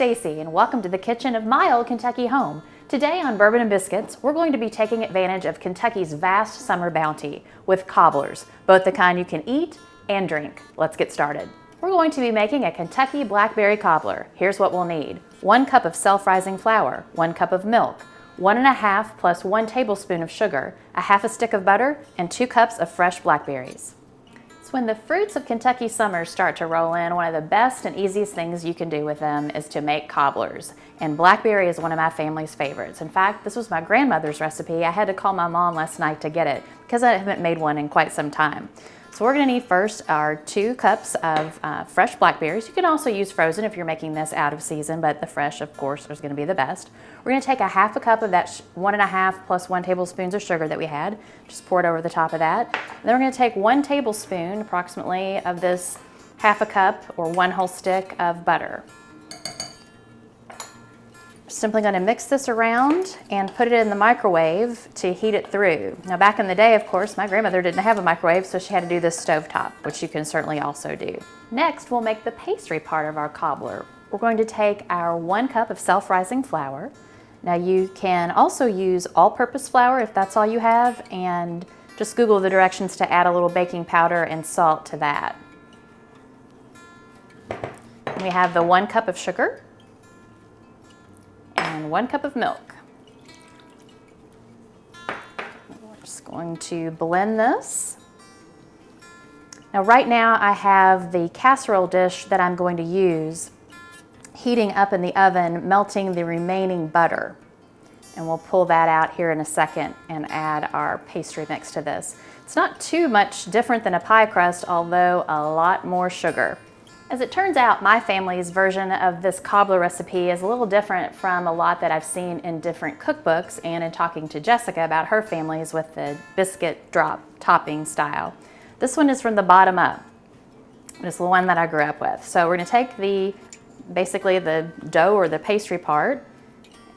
Stacey, and welcome to the kitchen of my old Kentucky home. Today on Bourbon and Biscuits, we're going to be taking advantage of Kentucky's vast summer bounty with cobblers, both the kind you can eat and drink. Let's get started. We're going to be making a Kentucky Blackberry Cobbler. Here's what we'll need. 1 cup of self-rising flour, 1 cup of milk, 1½ plus 1 tablespoon of sugar, a half a stick of butter, and 2 cups of fresh blackberries. When the fruits of Kentucky summers start to roll in, one of the best and easiest things you can do with them is to make cobblers. And blackberry is one of my family's favorites. In fact, this was my grandmother's recipe. I had to call my mom last night to get it because I haven't made one in quite some time. So we're going to need first our 2 cups of fresh blackberries. You can also use frozen if you're making this out of season, but the fresh, of course, is going to be the best. We're going to take a half a cup of that 1½ plus 1 tablespoons of sugar that we had. Just pour it over the top of that. And then we're going to take 1 tablespoon, approximately, of this half a cup or 1 whole stick of butter. Simply going to mix this around and put it in the microwave to heat it through. Now back in the day, of course, my grandmother didn't have a microwave, so she had to do this stovetop, which you can certainly also do. Next, we'll make the pastry part of our cobbler. We're going to take our 1 cup of self-rising flour. Now you can also use all-purpose flour if that's all you have, and just Google the directions to add a little baking powder and salt to that. And we have the 1 cup of sugar and 1 cup of milk. We're just going to blend this. Now right now I have the casserole dish that I'm going to use heating up in the oven, melting the remaining butter. And we'll pull that out here in a second and add our pastry mix to this. It's not too much different than a pie crust, although a lot more sugar. As it turns out, my family's version of this cobbler recipe is a little different from a lot that I've seen in different cookbooks and in talking to Jessica about her family's with the biscuit drop topping style. This one is from the bottom up. It's the one that I grew up with. So we're going to take basically the dough or the pastry part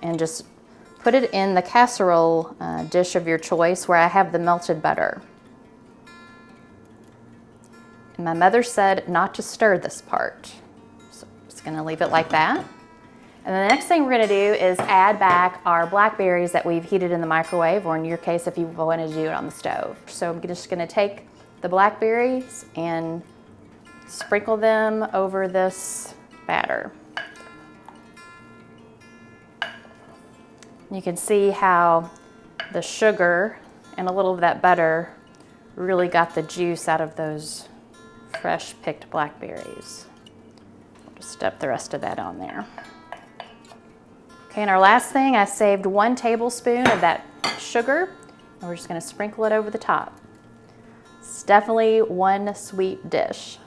and just put it in the casserole dish of your choice where I have the melted butter. And my mother said not to stir this part. So I'm just going to leave it like that. And then the next thing we're going to do is add back our blackberries that we've heated in the microwave, or in your case if you wanted to do it on the stove. So I'm just going to take the blackberries and sprinkle them over this batter. You can see how the sugar and a little of that butter really got the juice out of those fresh picked blackberries. We'll just stuff the rest of that on there. Okay, and our last thing, I saved 1 tablespoon of that sugar, and we're just going to sprinkle it over the top. It's definitely one sweet dish.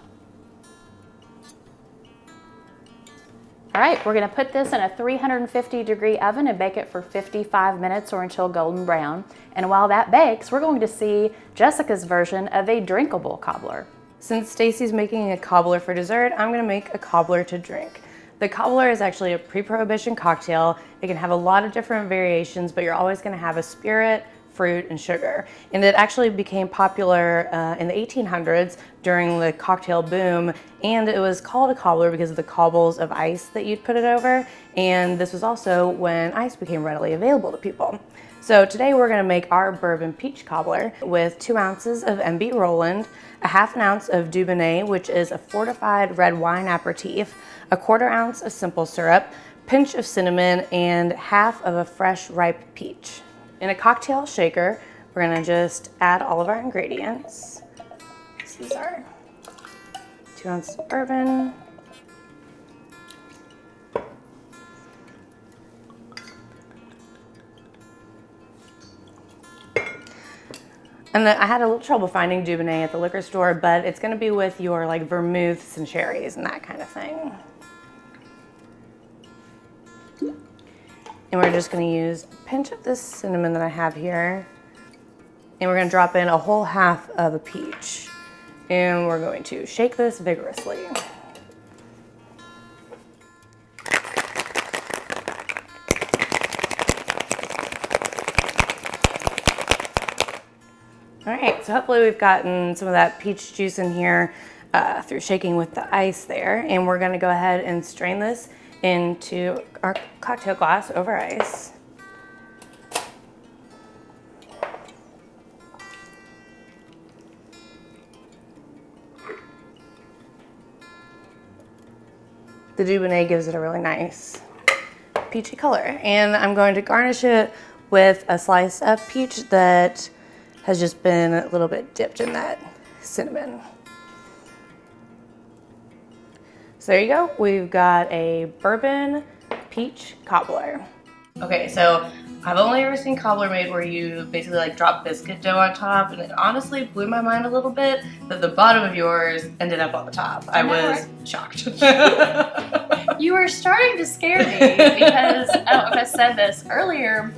All right, we're going to put this in a 350-degree oven and bake it for 55 minutes or until golden brown. And while that bakes, we're going to see Jessica's version of a drinkable cobbler. Since Stacey's making a cobbler for dessert, I'm going to make a cobbler to drink. The cobbler is actually a pre-prohibition cocktail. It can have a lot of different variations, but you're always going to have a spirit, fruit, and sugar. And it actually became popular in the 1800s during the cocktail boom, and it was called a cobbler because of the cobbles of ice that you'd put it over, and this was also when ice became readily available to people. So today we're going to make our bourbon peach cobbler with 2 ounces of MB Roland, a ½ ounce of Dubbonet, which is a fortified red wine aperitif, a 1/4 ounce of simple syrup, pinch of cinnamon, and half of a fresh ripe peach. In a cocktail shaker, we're going to just add all of our ingredients. This is our 2 ounces of bourbon, and I had a little trouble finding Dubbonet at the liquor store, but it's going to be with your like vermouths and sherries and that kind of thing. And we're just going to use a pinch of this cinnamon that I have here, and we're going to drop in a whole half of a peach, and we're going to shake this vigorously. All right, so hopefully we've gotten some of that peach juice in here through shaking with the ice there, and we're gonna go ahead and strain this into our cocktail glass over ice. The Dubbonet gives it a really nice peachy color. And I'm going to garnish it with a slice of peach that has just been a little bit dipped in that cinnamon. So there you go. We've got a bourbon peach cobbler. Okay, so I've only ever seen cobbler made where you basically like drop biscuit dough on top, and it honestly blew my mind a little bit that the bottom of yours ended up on the top. I was shocked. You were starting to scare me because, I don't know if I said this earlier,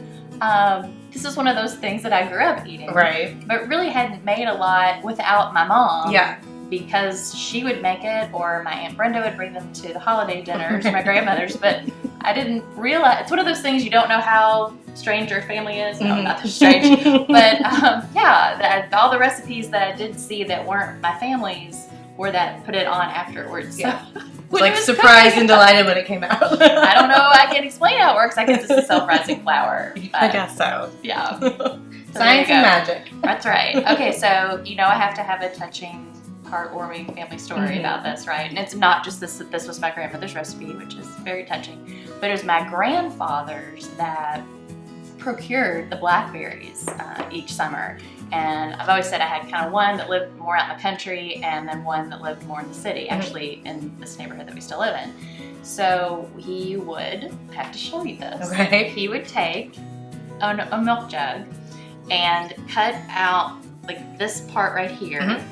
this is one of those things that I grew up eating. Right. But really hadn't made a lot without my mom. Yeah. Because she would make it, or my Aunt Brenda would bring them to the holiday dinners, my grandmother's, but I didn't realize, it's one of those things you don't know how strange your family is. No, not that strange. But yeah, all the recipes that I did see that weren't my family's were that put it on afterwards. Yeah. So, Like surprised and delighted when it came out. I don't know, I can't explain how it works. I guess it's a self-rising flour. I guess so. Yeah. So Science and magic. That's right. Okay, so you know I have to have a touching, heartwarming family story about this, right? And it's not just this was my grandmother's recipe, which is very touching, but it was my grandfather's that procured the blackberries each summer. And I've always said I had kind of one that lived more out in the country and then one that lived more in the city, actually in this neighborhood that we still live in. So he would, I have to show you this. Okay. He would take a milk jug and cut out like this part right here.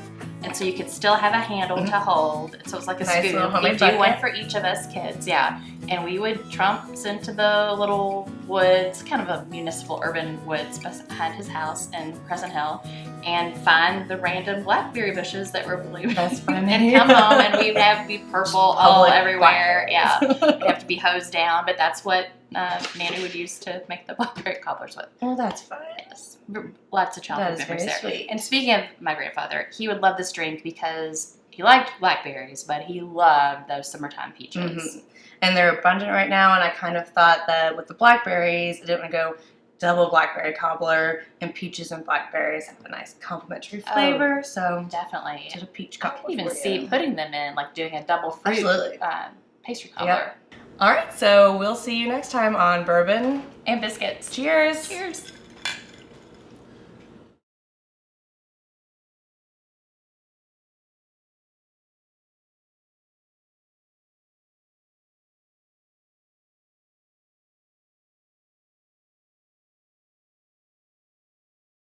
And so you could still have a handle to hold. So it's like a nice scoop. He'd do one for each of us kids, yeah. And we would trumps into the little woods, kind of a municipal urban woods behind his house in Crescent Hill, and find the random blackberry bushes that were blooming. That's funny. And come home, and we'd have to be purple all everywhere. Yeah, we'd have to be hosed down, but that's what Nanny would use to make the blackberry cobblers with. Oh, that's fun. Yes. Lots of childhood memories there. Sweet. And speaking of my grandfather, he would love this drink because he liked blackberries, but he loved those summertime peaches. And they're abundant right now, and I kind of thought that with the blackberries, I didn't want to go double blackberry cobbler, and peaches and blackberries have a nice complementary flavor, so definitely. did a peach I cobbler. can even see putting them in, like doing a double fruit pastry cobbler. Yep. All right, so we'll see you next time on Bourbon And Biscuits. Cheers. Cheers.